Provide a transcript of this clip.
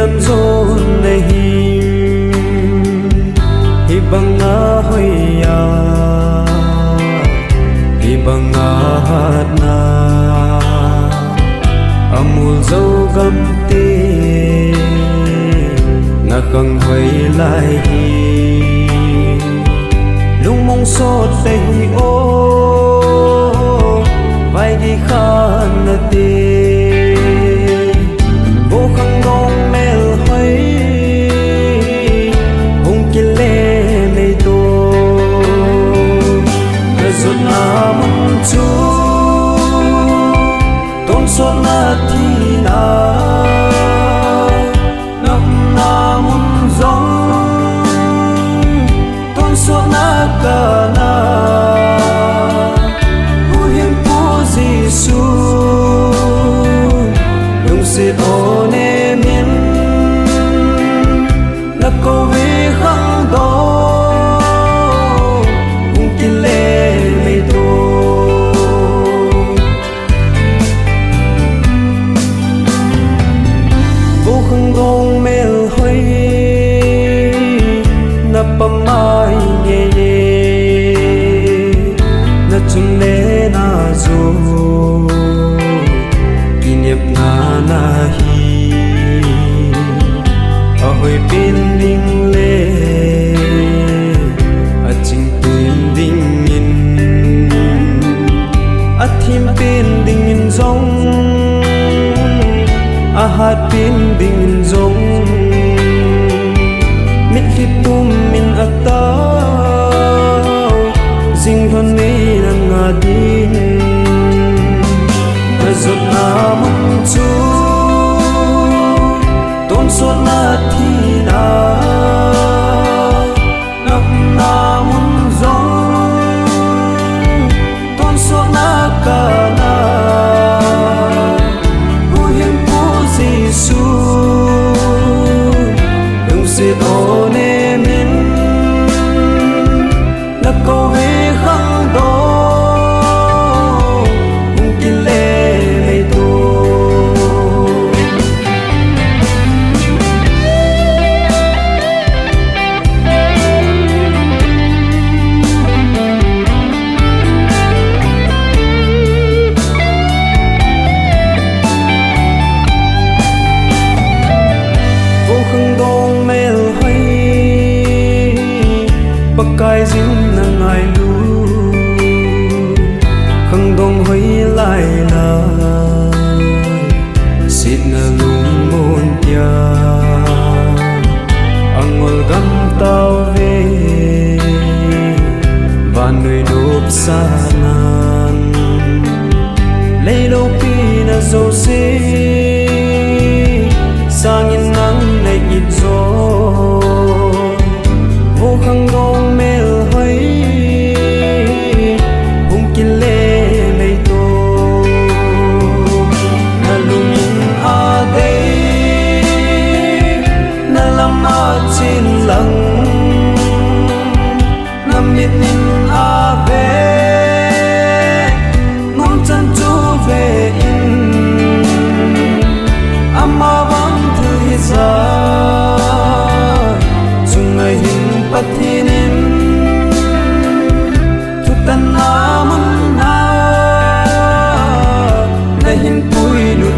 lam zon nahi hi banga hoya hi banga hatna amul zo gam te na khang hoi lai hi lung mong sot te hi o vai gi khan na te vô khang nong mel hoi hung ki le me to na zot na mun chu ton so na thi na nam na mun zong ton so na ka na hu him pu Giêsu lung sit o ne min na ko vi khang do hung ki le me to vô khang gong mel hoi na pa mai ye ye na chung le na zo kinep na na hi a hoi pin ding le a ching pin ding in a thim pin ding in zong a hat pin ding in zong mit khi pum min a ta ding hon nei na nga din na zot na mun chu ton so na thi na nam na mun zong ton so na ka na hu him pu Giêsu lung sit o ne min na ko vi khang do hung ki le me to vô khang dong mel hoi pakai zin na ngai lu khang dong hoi lai la sit na lung mon tia angol gam tao ve van nuôi nộp sa nan lấy lâu pi na zo se sang in nắng này ít gió vô khang gong mel hoi hung ki le me to na lung in a de na lam a chin lang na mit nin a ve ngom chan chu ve in ama vang thu hi za chung ngai hin pathinin thu tan na mun na na hin pui nu